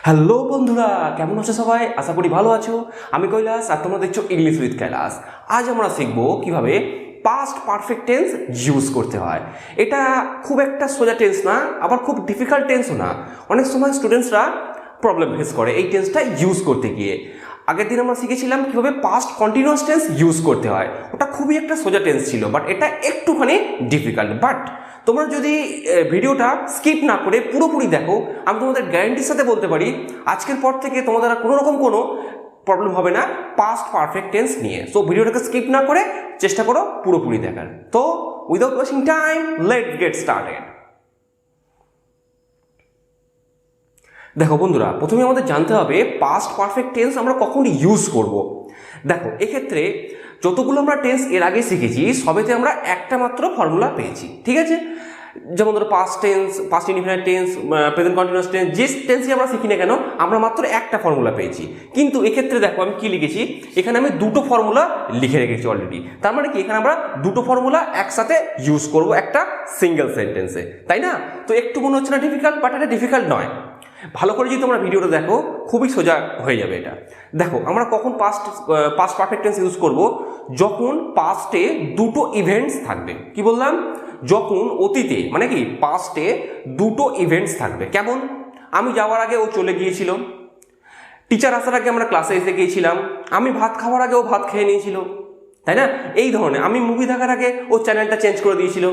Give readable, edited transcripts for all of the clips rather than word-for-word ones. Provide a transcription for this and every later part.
Hello বন্ধুরা, কেমন আছো সবাই? আশা করি ভালো আছো। আমি কৈলাস আর তোমরা দেখছো ইংলিশ উইথ কৈলাস। আজ আমরা শিখবো কিভাবে পাস্ট পারফেক্ট টেন্স ইউজ করতে হয়। এটা খুব একটা সোজা টেন্স না, আবার খুব ডিফিকাল্ট টেন্সও না। অনেক সময় স্টুডেন্টসরা প্রবলেম ফেস করে এই টেন্সটা ইউজ করতে গিয়ে। আগের দিন আমরা শিখেছিলাম কিভাবে পাস্ট কন্টিনিউয়াস টেন্স ইউজ করতে হয়। ওটা খুবই একটা সোজা টেন্স ছিল, বাট এটা একটুখানি ডিফিকাল্ট। বাট তোমরা যদি ভিডিওটা স্কিপ না করে পুরোপুরি দেখো, আমি তোমাদের গ্যারান্টির সাথে বলতে পারি আজকের পর থেকে তোমাদের কোনো রকম কোনো প্রবলেম হবে না পাস্ট পারফেক্ট টেন্স নিয়ে। সো ভিডিওটাকে স্কিপ না করে চেষ্টা করো পুরোপুরি দেখার। তো without wasting time, let's get started. দেখো বন্ধুরা, প্রথমে আমাদের জানতে হবে পাস্ট পারফেক্ট টেন্স আমরা কখন ইউজ করব। দেখো এক্ষেত্রে যতগুলো আমরা টেন্স এর আগে শিখেছি সবেতে আমরা একটা মাত্র ফর্মুলা পেয়েছি, ঠিক আছে? যেমন ধরো past tense, past indefinite tense, present continuous tense, যে টেন্সই আমরা শিখি না কেন আমরা মাত্র একটা ফর্মুলা পেয়েছি। কিন্তু এক্ষেত্রে দেখো আমি কি লিখেছি, এখানে আমি দুটো ফর্মুলা লিখে রেখেছি অলরেডি। তার মানে কি এখানে আমরা দুটো ফর্মুলা একসাথে ইউজ করব একটা সিঙ্গেল সেন্টেন্সে, তাই না? তো একটু মনে হচ্ছে না ডিফিকাল্ট, বাট এটা ডিফিকাল্ট নয়। ভালো করে যদি তোমরা ভিডিওটা দেখো খুবই সোজা হয়ে যাবে এটা। দেখো আমরা কখন পাস্ট পারফেক্ট টেন্স ইউজ করব, যখন পাস্টে দুটো ইভেন্টস থাকবে। কি বললাম? যখন অতীতে মানে কি পাস্টে দুটো ইভেন্টস থাকবে। কেমন? আমি যাওয়ার আগে ও চলে গিয়েছিল, টিচার আসার আগে আমরা ক্লাসে এসে গিয়েছিলাম, আমি ভাত খাওয়ার আগে ও ভাত খেয়ে নিয়েছিল, তাই না? এই ধরনের, আমি মুভি দেখার আগে ও চ্যানেলটা চেঞ্জ করে দিয়েছিল।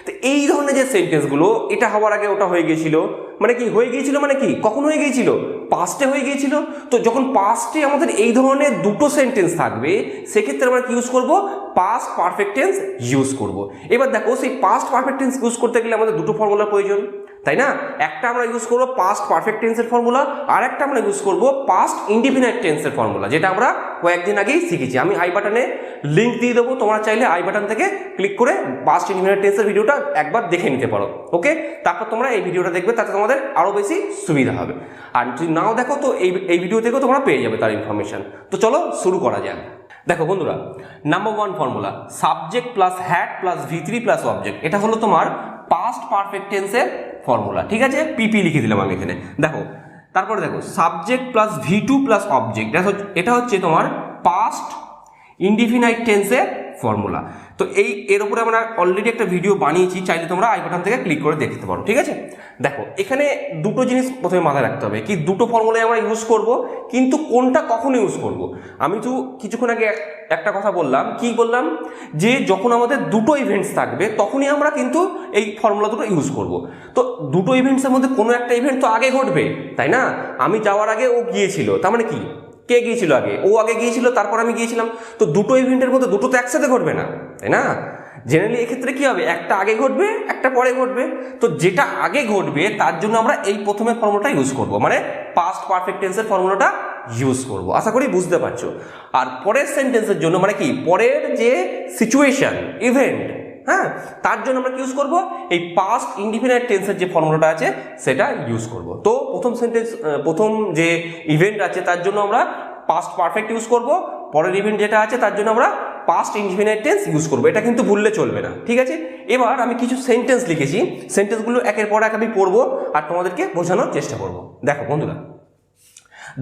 তো এই ধরনের যে সেন্টেন্সগুলো, এটা হওয়ার আগে ওটা হয়ে গিয়েছিল, মানে কি হয়ে গিয়েছিল মানে কি কখন হয়ে গিয়েছিল? পাস্টে হয়ে গিয়েছিল। তো যখন পাস্টে আমাদের এই ধরনের দুটো সেন্টেন্স থাকবে সেক্ষেত্রে আমরা কি ইউজ করব? পাস্ট পারফেক্ট টেন্স ইউজ করব। এবার দেখো সেই পাস্ট পারফেক্ট টেন্স ইউজ করতে গেলে আমাদের দুটো ফর্মুলার প্রয়োজন, তাই না? একটা আমরা ইউজ করবো পাস্ট পারফেক্ট টেন্সের ফর্মুলা, আর একটা আমরা ইউজ করবো পাস্ট ইনডিফিনাইট টেন্সের ফর্মুলা, যেটা আমরা কয়েকদিন আগেই শিখেছি। আমি আই বাটনে লিঙ্ক দিয়ে দেবো, তোমরা চাইলে আই বাটন থেকে ক্লিক করে পাস্ট ইনডিফিনাইট টেন্সের ভিডিওটা একবার দেখে নিতে পারো, ওকে? তারপর তোমরা এই ভিডিওটা দেখবে, তাতে তোমাদের আরও বেশি সুবিধা হবে। আর যদি নাও দেখো তো এই ভিডিও থেকেও তোমরা পেয়ে যাবে তার ইনফরমেশন। তো চলো শুরু করা যাক। দেখো বন্ধুরা, number one formula, subject plus had plus V3 plus object. এটা হলো তোমার পাস্ট পারফেক্ট টেন্সের ফর্মুলা, ঠিক আছে? পিপি লিখে দিলাম আমি এখানে। দেখো তারপরে দেখো subject plus V2 plus object, এটা হচ্ছে তোমার পাস্ট ইনডিফিনাইট টেন্সের ফর্মুলা। তো এর উপরে আমরা অলরেডি একটা ভিডিও বানিয়েছি, চাইলে তোমরা আই বাটন থেকে ক্লিক করে দেখতে পারো, ঠিক আছে? দেখো এখানে দুটো জিনিস প্রথমে মাথায় রাখতে হবে, কি দুটো ফর্মুলাই আমরা ইউজ করব, কিন্তু কোনটা কখন ইউজ করব। আমি তো কিছুক্ষণ আগে একটা কথা বললাম, কি বললাম? যে যখন আমাদের দুটো ইভেন্টস থাকবে তখনই আমরা কিন্তু এই ফর্মুলা দুটো ইউজ করব। তো দুটো ইভেন্টসের মধ্যে কোনো একটা ইভেন্ট তো আগে ঘটবে, তাই না? আমি যাওয়ার আগে ও গিয়েছিল, তার মানে কি কে গিয়েছিল আগে? ও আগে গিয়েছিল, তারপর আমি গিয়েছিলাম। তো দুটো ইভেন্টের মধ্যে দুটো তো একসাথে ঘটবে না, তাই না? জেনারেলি এক্ষেত্রে কি হবে, একটা আগে ঘটবে একটা পরে ঘটবে। তো যেটা আগে ঘটবে তার জন্য আমরা এই প্রথমের ফর্মুলাটা ইউজ করব, মানে পাস্ট পারফেক্ট টেন্সের ফর্মুলাটা ইউজ করব। আশা করি বুঝতে পারছো। আর পরের সেন্টেন্সের জন্য মানে কি পরের যে সিচুয়েশন ইভেন্ট, হ্যাঁ, তার জন্য আমরা কি ইউজ করব? এই পাস্ট ইনডিফিনাইট টেন্সের যে ফর্মুলাটা আছে সেটা ইউজ করব। তো প্রথম যে ইভেন্ট আছে তার জন্য আমরা পাস্ট পারফেক্ট ইউজ করব, পরের ইভেন্ট যেটা আছে তার জন্য আমরা পাস্ট ইনডিফিনাইট টেন্স ইউজ করব। এটা কিন্তু ভুললে চলবে না, ঠিক আছে? এবার আমি কিছু সেন্টেন্স লিখেছি, সেন্টেন্সগুলো একের পর এক আমি পড়বো আর তোমাদেরকে বোঝানোর চেষ্টা করব। দেখো বন্ধুরা,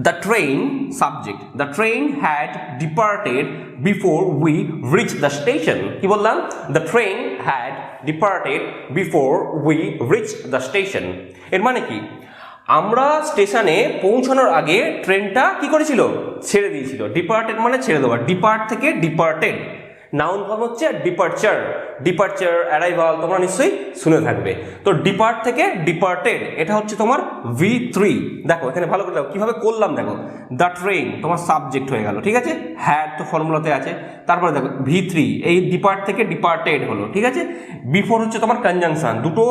the train subject, the train had departed before we reached the station. কি বললাম? the train had departed before we reached the station. এর মানে কি আমরা স্টেশনে পৌঁছানোর আগে ট্রেনটা কি করেছিল? ছেড়ে দিয়েছিল। ডিপার্টেড মানে ছেড়ে দেওয়া, ডিপার্ট থেকে ডিপার্টেড। নাউন ফর্ম হচ্ছে ডিপার্চার, ডিপার্চার, অ্যারাইভাল, তোমরা নিশ্চয়ই শুনে থাকবে। তো ডিপার্ট থেকে ডিপার্টেড, এটা হচ্ছে তোমার V3। দেখো এখানে ভালো করে দেখো কিভাবে করলাম। দেখো দ্য ট্রেন তোমার সাবজেক্ট হয়ে গেল, ঠিক আছে? হ্যাড তো ফর্মুলাতে আছে। তারপরে দেখো V3, এই ডিপার্ট থেকে ডিপার্টেড হলো, ঠিক আছে? বিফোর হচ্ছে তোমার কনজাংশন। দুটো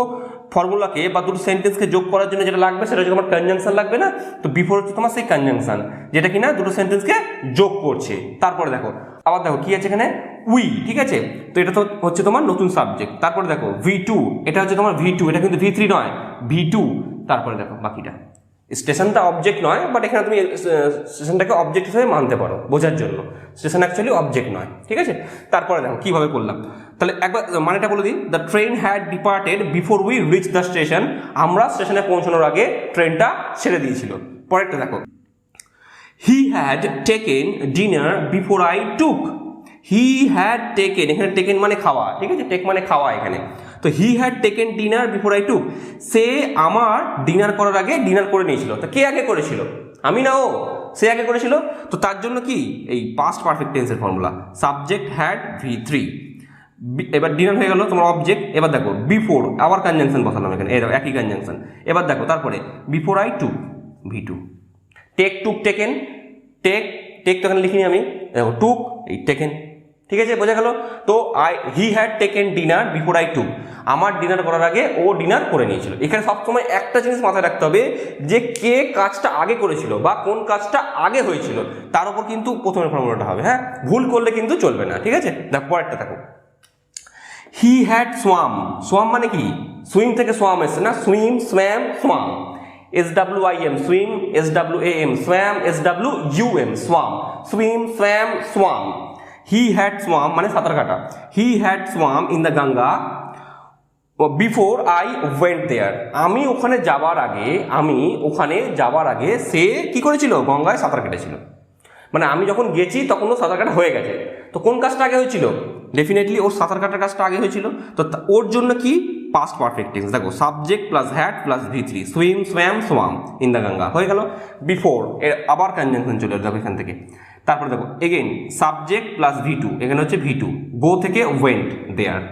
ফর্মুলাকে বা দুটো সেন্টেন্সকে যোগ করার জন্য যেটা লাগবে সেটা হচ্ছে তোমার কনজাংশন লাগবে না? তো বিফোর হচ্ছে তোমার সেই কনজাংশন, যেটা কিনা দুটো সেন্টেন্সকে যোগ করছে। তারপরে দেখো আবার দেখো কি আছে এখানে, উই, ঠিক আছে? তো এটা তো হচ্ছে তোমার নতুন সাবজেক্ট। তারপরে দেখো V2, এটা হচ্ছে তোমার V2, এটা কিন্তু V3 নয়, V2। তারপরে দেখো বাকিটা, স্টেশনটা অবজেক্ট নয়, বাট এখানে তুমি স্টেশনটাকে অবজেক্ট হিসেবে মানতে পারো বোঝার জন্য। স্টেশন অ্যাকচুয়ালি অবজেক্ট নয়, ঠিক আছে? তারপরে দেখো কিভাবে করলাম, তাহলে একবার মানেটা বলে দিই। The train had departed before we reach the station, আমরা স্টেশনে পৌঁছানোর আগে ট্রেনটা ছেড়ে দিয়েছিল। পরেরটা দেখো, he had taken dinner before I took. He had taken, এখানে টেকেন মানে খাওয়া, ঠিক আছে, টেক মানে খাওয়া এখানে। তো he had taken dinner before I took, সে আমার ডিনার করার আগে ডিনার করে নিয়েছিল। তো কে আগে করেছিল? আমি না ও? সে আগে করেছিল। তো তার জন্য কি এই পাস্ট পারফেক্ট টেন্সের ফর্মুলা, সাবজেক্ট হ্যাড V3, এবার ডিনার হয়ে গেল তোমার অবজেক্ট। এবার দেখো বিফোর, আবার কনজাংশন বসালাম এখানে, এর একই কনজাংশন। এবার দেখো তারপরে before I took V2, take took taken, take take তো এখানে লিখিনি আমি, দেখো টুক এই টেকেন, ঠিক আছে, বোঝা গেল। তো he had taken dinner before I took, আমার ডিনার করার আগে ও ডিনার করে নিয়েছিল। এখানে সবসময় একটা জিনিস মাথায় রাখতে হবে যে কে কাজটা আগে করেছিল বা কোন কাজটা আগে হয়েছিল, তার উপর কিন্তু প্রথমের ফর্মুলাটা হবে। হ্যাঁ, ভুল করলে কিন্তু চলবে না, ঠিক আছে। দেখো পরেরটা দেখো, হি হ্যাড সোয়াম। সোয়াম মানে কি? সুইম থেকে সোয়াম এসছে না, swim swam swum, SWIM swim, SWAM swam, SWUM swum, swim swam swum. He had swum মানে সাঁতার কাটা, he had swum in the Ganga before I went there, আমি ওখানে যাবার আগে সে কি করেছিল? গঙ্গায় সাঁতার কেটেছিল। মানে আমি যখন গেছি তখন ও সাঁতার কাটা হয়ে গেছে। তো কোন কাজটা আগে হয়েছিল? ডেফিনেটলি ওর সাঁতার কাটার কাজটা আগে হয়েছিল। তো ওর জন্য কি পাস্ট পারফেক্ট টেন্স, দেখো subject plus had plus V3, swim swam swamp in the Ganga হয়ে গেল। বিফোর এর আবার কনজাংশন চলে যাবে এখান থেকে। তারপরে দেখো এগেইন সাবজেক্ট প্লাস V2, এখানে হচ্ছে V2, গো থেকে ওয়েন্ট দেয়ার,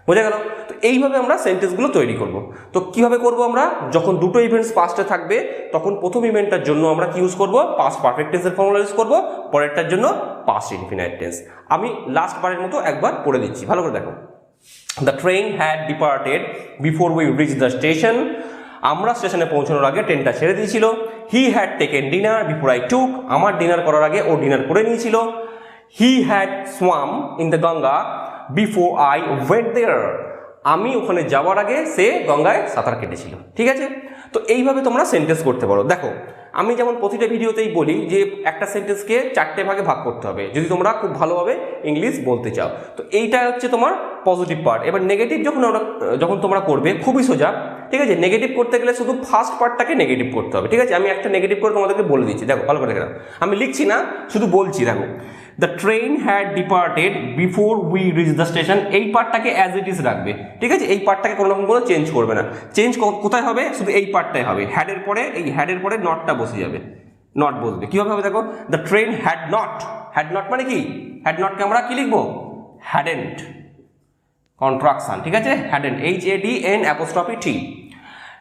বোঝা গেল। তো এইভাবে আমরা সেন্টেন্সগুলো তৈরি করব। তো কিভাবে করব আমরা? যখন দুটো ইভেন্টস পাস্টে থাকবে তখন প্রথম ইভেন্টটার জন্য আমরা কি ইউজ করব? পাস্ট পারফেক্ট টেন্সের ফর্মুলা ইউজ করব, পরেরটার জন্য পাস্ট ইনফিনাইট টেন্স। আমি লাস্ট বারের মতো একবার পড়ে দিচ্ছি, ভালো করে দেখো। The train had departed before we reach the station, আমরা স্টেশনে পৌঁছানোর আগে ট্রেনটা ছেড়ে দিয়েছিল। He had taken dinner before I took, আমার ডিনার করার আগে ও ডিনার করে নিয়েছিল। He had swum in the Ganga before I went there, আমি ওখানে যাওয়ার আগে সে গঙ্গায় সাঁতার কেটেছিল, ঠিক আছে। তো এইভাবে তোমরা সেন্টেন্স করতে পারো। দেখো আমি যেমন প্রতিটা ভিডিওতেই বলি যে একটা সেন্টেন্সকে 4টে ভাগে ভাগ করতে হবে যদি তোমরা খুব ভালোভাবে ইংলিশ বলতে চাও। তো এইটা হচ্ছে তোমার পজিটিভ পার্ট। এবার নেগেটিভ যখন তোমরা করবে খুবই সোজা, ঠিক আছে। নেগেটিভ করতে গেলে শুধু ফার্স্ট পার্টটাকে নেগেটিভ করতে হবে, ঠিক আছে। আমি একটা নেগেটিভ করে তোমাদেরকে বলে দিচ্ছি, দেখো ভালো করে দেখো, আমি লিখছি না শুধু বলছি। দেখো the train had departed before we reach the station, এই পার্টটাকে অ্যাজ ইট ইজ রাখবে, ঠিক আছে। এই পার্টটাকে কোনো রকম কোনো চেঞ্জ করবে না। চেঞ্জ কোথায় হবে? শুধু এই পার্টটাই হবে। হ্যাডের পরে, এই হ্যাডের পরে নটটা বসে যাবে, নট বসবে। কীভাবে হবে দেখো, the train had not, had not মানে কি? হ্যাড নটকে আমরা কি লিখবো? হ্যাডেন্ট, কন্ট্রাকশন, ঠিক আছে। Hadn't, HADN''T।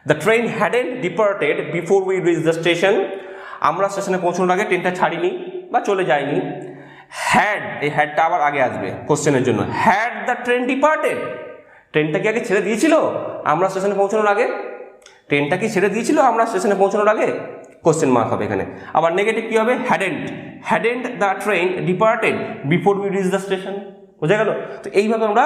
The train hadn't departed before we reach the station, আমরা স্টেশনে পৌঁছানোর আগে ট্রেনটা ছাড়িনি বা চলে যায়নি। হ্যাড, এই হ্যাডটা আবার আগে আসবে কোশ্চেনের জন্য। হ্যাড দ্য ট্রেন ডিপার্টেড, ট্রেনটা কি আগে ছেড়ে দিয়েছিল আমরা স্টেশনে পৌঁছানোর আগে? ট্রেনটা কি ছেড়ে দিয়েছিল আমরা স্টেশনে পৌঁছানোর আগে? কোশ্চেন মার্ক হবে এখানে। আবার নেগেটিভ কি হবে? Hadn't, hadn't the train departed before we reach the station, বোঝা গেল। তো এইভাবে আমরা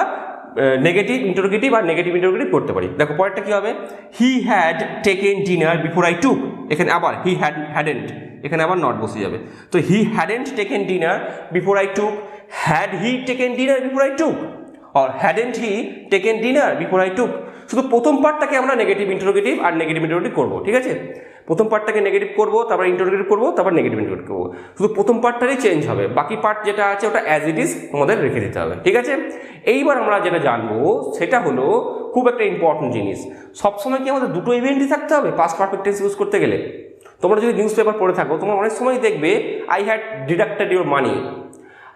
নেগেটিভ ইন্টারোগেটিভ আর নেগেটিভ ইন্টারোগেটিভ করতে পারি। দেখো পরেরটা কি হবে? হি had taken dinner before I টুক, এখানে আবার হি হ্যাডেন্ট, এখানে আবার নট বসে যাবে। তো he hadn't taken dinner before I took, had he taken dinner before I took, or hadn't he taken dinner before I took. শুধু প্রথম পার্টটাকে আমরা নেগেটিভ ইন্টারোগেটিভ আর নেগেটিভ ইন্টারোগেটিভ করবো, ঠিক আছে। প্রথম পার্টটাকে নেগেটিভ করবো, তারপর ইন্টারোগেটিভ করবো, তারপর নেগেটিভ ইন্টারোগেটিভ করবো। শুধু প্রথম পার্টটারই চেঞ্জ হবে, বাকি পার্ট যেটা আছে ওটা অ্যাজ ইট ইজ আমাদের রেখে দিতে হবে, ঠিক আছে। এইবার আমরা যেটা জানবো সেটা হলো খুব একটা ইম্পর্টেন্ট জিনিস। সবসময় কি আমাদের দুটো ইভেন্টই থাকতে হবে পাস্ট পারফেক্ট টেন্স ইউজ করতে গেলে? তোমরা যদি নিউজ পেপার পড়ে থাকো তোমরা অনেক সময় দেখবে I had deducted your money,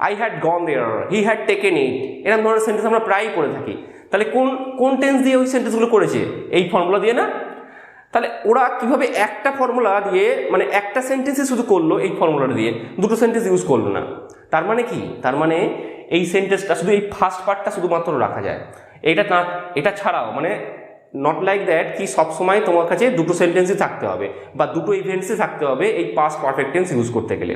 I had gone there, he had taken it, এরকম ধরনের সেন্টেন্স আমরা প্রায়ই পড়ে থাকি। তাহলে কোন টেন্স দিয়ে ওই সেন্টেন্সগুলো করেছে? এই ফর্মুলা দিয়ে না? তাহলে ওরা কিভাবে একটা ফর্মুলা দিয়ে, মানে একটা সেন্টেন্সে শুধু করলো এই ফর্মুলাটা দিয়ে, দুটো সেন্টেন্স ইউজ করলো না? তার মানে কি? তার মানে এই সেন্টেন্সটা শুধু এই ফার্স্ট পার্টটা শুধুমাত্র রাখা যায়, এটা ছাড়াও মানে নট লাইক দ্যাট কি সবসময় তোমার কাছে দুটো সেন্টেন্সই থাকতে হবে বা দুটো ইভেন্টসই থাকতে হবে এই পাস্ট পারফেক্ট টেন্স ইউজ করতে গেলে।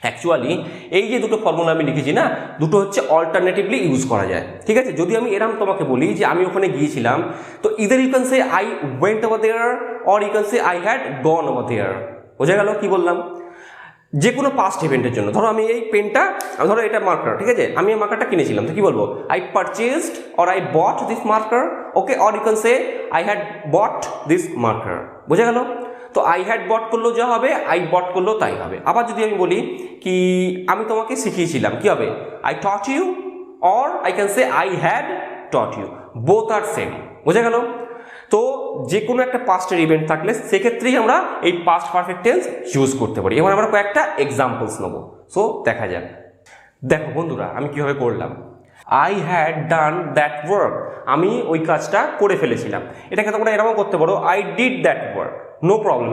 অ্যাকচুয়ালি এই যে দুটো ফর্মুলা আমি লিখেছি না, দুটো হচ্ছে অল্টারনেটিভলি ইউজ করা যায়, ঠিক আছে। যদি আমি এরকম তোমাকে বলি যে আমি ওখানে গিয়েছিলাম, তো either you can say I went over there or you can say I had gone over there, বোঝা গেল কি বললাম? যে কোনো পাস্ট ইভেন্টের জন্য, ধরো আমি এই পেনটা, ধরো এটা মার্কার, ঠিক আছে, আমি এই মার্কারটা কিনেছিলাম, তো কি বলবো? I purchased or I bought this marker, okay, or you can say I had bought this marker, বোঝা গেল? তো আই হ্যাড বট করলেও যা হবে, আই বট করলেও তাই হবে। আবার যদি আমি বলি কি আমি তোমাকে শিখিয়েছিলাম, কি হবে? I taught you, or I can say I had taught you, both are same. বোঝা গেল? তো যে কোনো একটা পাস্টের ইভেন্ট থাকলে সেক্ষেত্রেই আমরা এই পাস্ট পারফেক্ট টেন্স ইউজ করতে পারি। এবার আমরা কয়েকটা এক্সাম্পলস নেবো। সো দেখা যাক। দেখো বন্ধুরা আমি কিভাবে করলাম। I had done that work, আমি ওই কাজটা করে ফেলেছিলাম। এটাকে তোমরা এরকম করতে পারো, I did that work, no problem,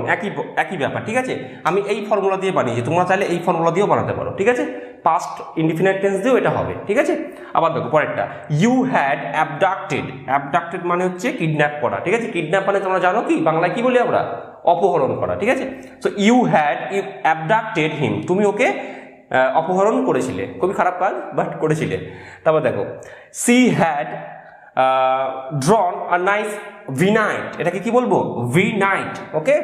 একই ব্যাপার, ঠিক আছে? আমি এই ফর্মুলা দিয়ে বানিয়েছি, তোমরা চাইলে এই ফর্মুলা দিয়েও বানাতে পারো, ঠিক আছে? পাস্ট ইনডিফিনাইট টেন্স দিয়েও এটা হবে, ঠিক আছে? আবার দেখো পরেরটা, ইউ হ্যাড অ্যাবডাক্টেড, অ্যাবডাক্টেড মানে হচ্ছে কিডন্যাপ করা, ঠিক আছে? কিডন্যাপ মানে তোমরা জানো কি বাংলায় কি বলি আমরা? অপহরণ করা, ঠিক আছে? সো ইউ হ্যাড অ্যাবডাক্টেড হিম, তুমি ওকে অপহরণ করেছিলে, খুবই খারাপ কাজ বাট করেছিলে। তারপর দেখো, সি হ্যাড ড্রন আ নাইস ভিনাইট, এটাকে কি বলবো? ভিনাইট, ওকে?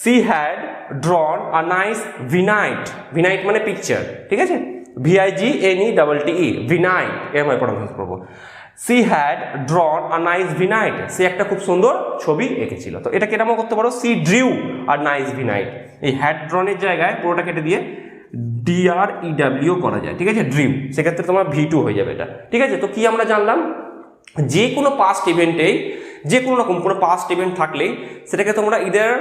সি হ্যাড ড্রন আ নাইস ভিনাইট, ভিনাইট মানে পিকচার, ঠিক আছে? VIGNETTE, ভিনাইট, এরকম প্রনাউন্স করবো। সি হ্যাড ড্রন আ নাইস ভিনাইট, সে একটা খুব সুন্দর ছবি এঁকেছিল। তো এটা কেমন করতে পারো? সি ড্রিউ আর নাইস ভিনাইট, এই হ্যাড ড্রনের জায়গায় পুরোটা কেটে দিয়ে DREW করা যায়, ঠিক আছে? ড্রিম, সেক্ষেত্রে তোমার V2 হয়ে যাবে এটা, ঠিক আছে? তো কি আমরা জানলাম, যে কোনো পাস্ট ইভেন্টেই যে কোনো রকম কোনো পাস্ট ইভেন্ট থাকলেই সেটাকে তোমরা ইদার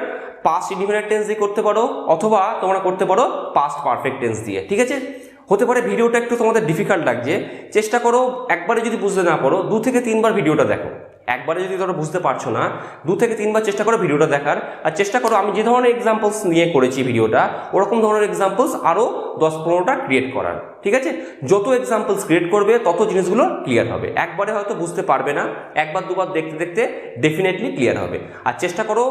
পাস্ট ইনডিফিনিট টেন্স দিয়ে করতে পারো অথবা তোমরা করতে পারো পাস্ট পারফেক্ট টেন্স দিয়ে, ঠিক আছে? হতে পারে ভিডিওটা একটু তোমাদের ডিফিকাল্ট লাগছে, চেষ্টা করো একবারে যদি বুঝতে না পারো 2 থেকে 3 বার ভিডিওটা দেখো। একবারে যদি তোমরা বুঝতে পারছো না 2 থেকে 3 বার চেষ্টা করো ভিডিওটা দেখার, আর চেষ্টা করো আমি যে ধরনের এক্সাম্পলস নিয়ে করেছি ভিডিওটা ওরকম ধরনের এক্সাম্পলস আরও 10-15টা ক্রিয়েট করার, ঠিক আছে? যত এক্সাম্পলস ক্রিয়েট করবে তত জিনিসগুলো ক্লিয়ার হবে। একবারে হয়তো বুঝতে পারবে না, একবার দুবার দেখতে দেখতে ডেফিনেটলি ক্লিয়ার হবে। আর চেষ্টা করো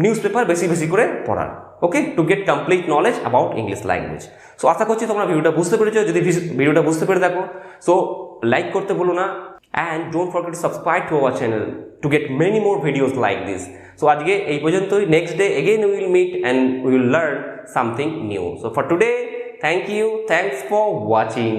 নিউজ পেপার বেশি বেশি করে পড়ার, okay, to get complete knowledge about English language. So আশা করছি তোমরা ভিডিওটা বুঝতে পেরেছো। যদি ভিডিওটা বুঝতে পেরে থাকো সো লাইক করতে ভুলো না, and don't forget to subscribe to our channel to get many more videos like this. So আজকে এই পর্যন্তই, next day again we will meet and we will learn something new. So for today, thank you, thanks for watching.